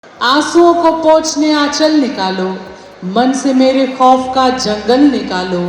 आंसुओं को पोंछने आंचल निकालो, मन से मेरे खौफ का जंगल निकालो,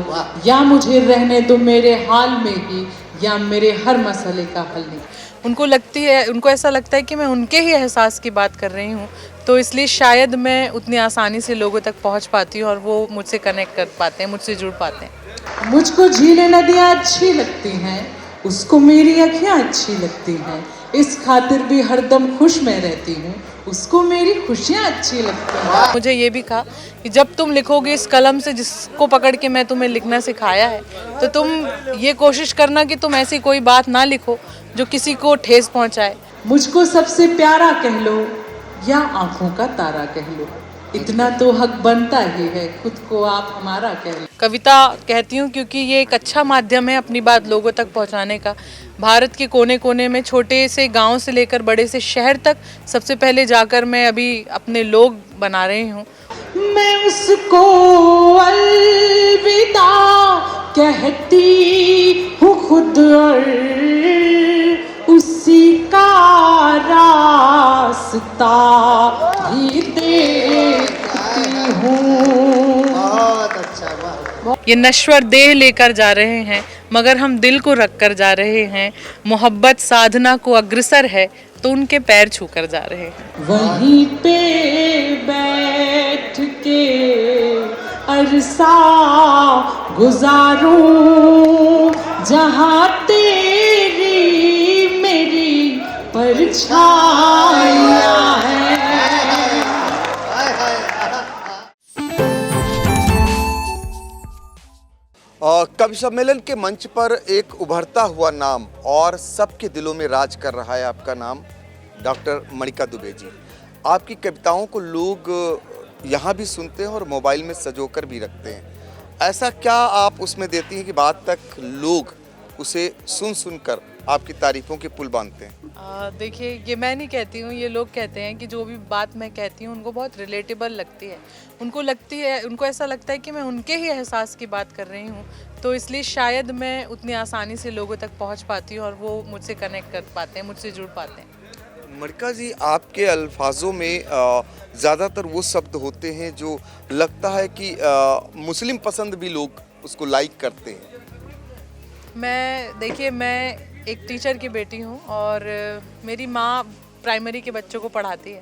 या मुझे रहने दो मेरे हाल में ही, या मेरे हर मसले का हल निकालो। उनको ऐसा लगता है कि मैं उनके ही एहसास की बात कर रही हूँ, तो इसलिए शायद मैं उतनी आसानी से लोगों तक पहुँच पाती हूँ और वो मुझसे कनेक्ट कर पाते हैं, मुझसे जुड़ पाते हैं। मुझको झीलें नदियाँ अच्छी लगती हैं, उसको मेरी अखियाँ अच्छी लगती हैं, इस खातिर भी हरदम खुश मैं रहती हूँ, उसको मेरी खुशियाँ अच्छी लगती हैं। मुझे ये भी कहा कि जब तुम लिखोगे इस कलम से जिसको पकड़ के मैं तुम्हें लिखना सिखाया है, तो तुम ये कोशिश करना कि तुम ऐसी कोई बात ना लिखो जो किसी को ठेस पहुंचाए। मुझको सबसे प्यारा कह लो या आंखों का तारा कह लो, इतना तो हक बनता ही है, खुद को आप हमारा कह लो। कविता कहती हूँ क्योंकि ये एक अच्छा माध्यम है अपनी बात लोगों तक पहुँचाने का। भारत के कोने कोने में, छोटे से गांव से लेकर बड़े से शहर तक, सबसे पहले जाकर मैं अभी अपने लोग बना रही हूँ। मैं उसको अलविदा कहती हूँ खुद और उसी का रास्ता भी देखती हूँ। बहुत अच्छा, वाह। ये नश्वर देह लेकर जा रहे हैं, मगर हम दिल को रख कर जा रहे हैं। मोहब्बत साधना को अग्रसर है, तो उनके पैर छूकर जा रहे हैं। वहीं पे बैठ के अरसा गुजारूं, जहां तेरी मेरी परछाइयां हैं। कवि सम्मेलन के मंच पर एक उभरता हुआ नाम और सबके दिलों में राज कर रहा है आपका नाम, डॉक्टर मणिका दुबे जी। आपकी कविताओं को लोग यहाँ भी सुनते हैं और मोबाइल में सजोकर भी रखते हैं। ऐसा क्या आप उसमें देती हैं कि बाद तक लोग उसे सुन सुनकर आपकी तारीफों के पुल बांधते हैं? देखिए, ये मैं नहीं कहती हूँ, ये लोग कहते हैं कि जो भी बात मैं कहती हूँ उनको बहुत रिलेटेबल लगती है। उनको ऐसा लगता है कि मैं उनके ही एहसास की बात कर रही हूँ, तो इसलिए शायद मैं उतनी आसानी से लोगों तक पहुँच पाती हूँ और वो मुझसे कनेक्ट कर पाते हैं, मुझसे जुड़ पाते हैं। मणिका जी, आपके अल्फाजों में ज़्यादातर वो शब्द होते हैं जो लगता है कि मुस्लिम पसंद भी लोग उसको लाइक करते हैं। देखिए, मैं एक टीचर की बेटी हूँ और मेरी माँ प्राइमरी के बच्चों को पढ़ाती है,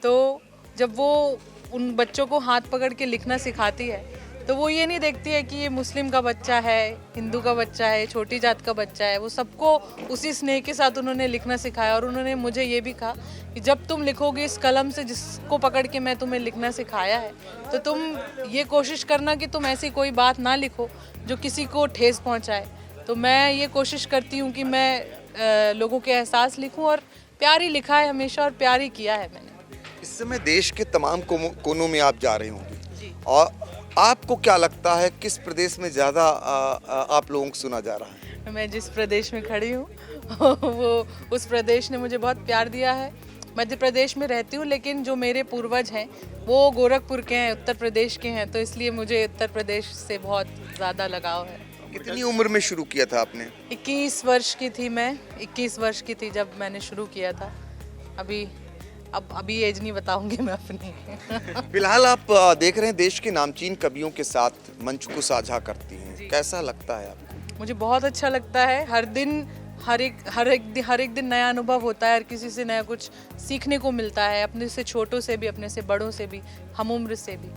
तो जब वो उन बच्चों को हाथ पकड़ के लिखना सिखाती है, तो वो ये नहीं देखती है कि ये मुस्लिम का बच्चा है, हिंदू का बच्चा है, छोटी जात का बच्चा है। वो सबको उसी स्नेह के साथ उन्होंने लिखना सिखाया और उन्होंने मुझे ये भी कहा कि जब तुम लिखोगे इस कलम से जिसको पकड़ के मैं तुम्हें लिखना सिखाया है, तो तुम ये कोशिश करना कि तुम ऐसी कोई बात ना लिखो जो किसी को ठेस पहुँचाए। तो मैं ये कोशिश करती हूँ कि मैं लोगों के एहसास लिखूं, और प्यार ही लिखा है हमेशा और प्यार ही किया है मैंने। इस समय देश के तमाम कोनों में आप जा रहे होंगे, और आपको क्या लगता है किस प्रदेश में ज़्यादा आप लोगों को सुना जा रहा है? मैं जिस प्रदेश में खड़ी हूँ वो उस प्रदेश ने मुझे बहुत प्यार दिया है। मध्य प्रदेश में रहती हूँ, लेकिन जो मेरे पूर्वज हैं वो गोरखपुर के हैं, उत्तर प्रदेश के हैं, तो इसलिए मुझे उत्तर प्रदेश से बहुत ज़्यादा लगाव है। कितनी उम्र में शुरू किया था आपने? 21 वर्ष की थी मैं, 21 वर्ष की थी जब मैंने शुरू किया था। अभी एज नहीं बताऊंगी मैं अपनी। फिलहाल आप देख रहे हैं देश के नामचीन कवियों के साथ मंच को साझा करती हैं, कैसा लगता है आपको? मुझे बहुत अच्छा लगता है। हर एक दिन नया अनुभव होता है, हर किसी से नया कुछ सीखने को मिलता है, अपने से छोटों से भी, अपने से बड़ों से भी, हम उम्र से भी।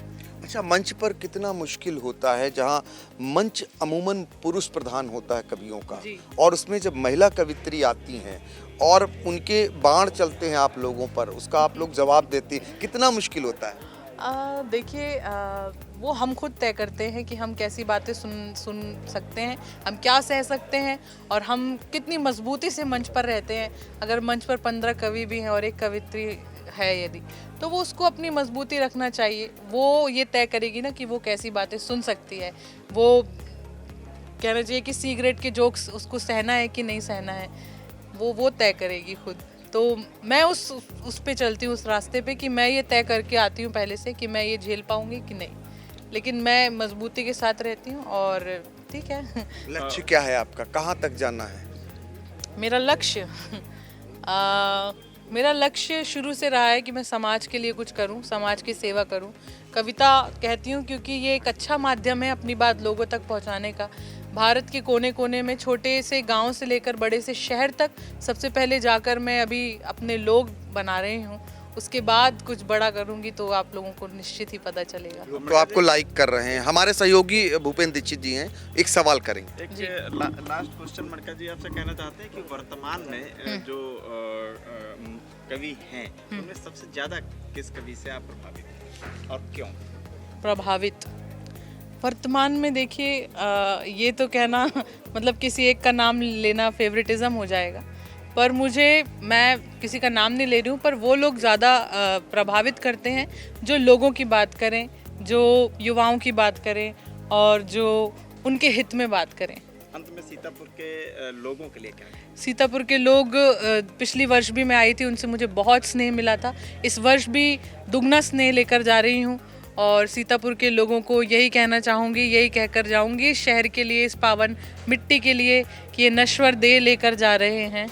अच्छा, मंच पर कितना मुश्किल होता है जहां मंच अमूमन पुरुष प्रधान होता है कवियों का, और उसमें जब महिला कवित्री आती हैं और उनके बाण चलते हैं आप लोगों पर, उसका आप लोग जवाब देते हैं, कितना मुश्किल होता है? देखिए, वो हम खुद तय करते हैं कि हम कैसी बातें सुन सकते हैं, हम क्या सह सकते हैं, और हम कितनी मजबूती से मंच पर रहते हैं। अगर मंच पर 15 कवि भी हैं और एक कवित्री है यदि, तो वो उसको अपनी मजबूती रखना चाहिए। वो ये तय करेगी ना कि वो कैसी बातें सुन सकती है। वो कहना चाहिए कि सी ग्रेड के जोक्स उसको सहना है कि नहीं सहना है, वो तय करेगी खुद। तो मैं उस पे चलती हूँ, उस रास्ते पे, कि मैं ये तय करके आती हूँ पहले से कि मैं ये झेल पाऊंगी कि नहीं, लेकिन मैं मजबूती के साथ रहती हूँ। और ठीक है। लक्ष्य क्या है आपका, कहाँ तक जाना है? मेरा लक्ष्य मेरा लक्ष्य शुरू से रहा है कि मैं समाज के लिए कुछ करूं, समाज की सेवा करूं। कविता कहती हूं क्योंकि ये एक अच्छा माध्यम है अपनी बात लोगों तक पहुंचाने का। भारत के कोने कोने में छोटे से गांव से लेकर बड़े से शहर तक सबसे पहले जाकर मैं अभी अपने लोग बना रही हूं। उसके बाद कुछ बड़ा करूंगी तो आप लोगों को निश्चित ही पता चलेगा। तो आपको लाइक कर रहे हैं। हमारे सहयोगी भूपेंद्र दीक्षित जी हैं, एक सवाल करेंगे। एक लास्ट क्वेश्चन मणिका जी आपसे कहना चाहते हैं कि वर्तमान में जो कवि हैं उनमें सबसे ज्यादा किस कवि से आप प्रभावित हैं और क्यों प्रभावित वर्तमान में देखिए, ये तो कहना मतलब किसी एक का नाम लेना फेवरेटिज्म हो जाएगा, पर मैं किसी का नाम नहीं ले रही हूँ, पर वो लोग ज़्यादा प्रभावित करते हैं जो लोगों की बात करें, जो युवाओं की बात करें और जो उनके हित में बात करें। अंत में सीतापुर के लोगों के लिए क्या है? सीतापुर के लोग, पिछली वर्ष भी मैं आई थी, उनसे मुझे बहुत स्नेह मिला था। इस वर्ष भी दुगना स्नेह लेकर जा रही हूँ और सीतापुर के लोगों को यही कहना चाहूँगी, यही कहकर जाऊँगी इस शहर के लिए, इस पावन मिट्टी के लिए कि ये नश्वर देह लेकर जा रहे हैं,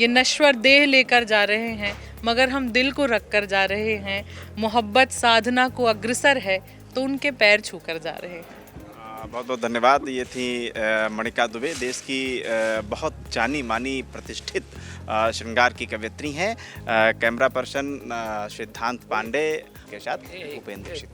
ये नश्वर देह लेकर जा रहे हैं, मगर हम दिल को रख कर जा रहे हैं। मोहब्बत साधना को अग्रसर है तो उनके पैर छूकर जा रहे हैं। बहुत बहुत धन्यवाद। ये थी मणिका दुबे, देश की बहुत जानी मानी प्रतिष्ठित श्रृंगार की कवयित्री हैं। कैमरा पर्सन सिद्धांत पांडे के साथ भूपेंद्र दीक्षित।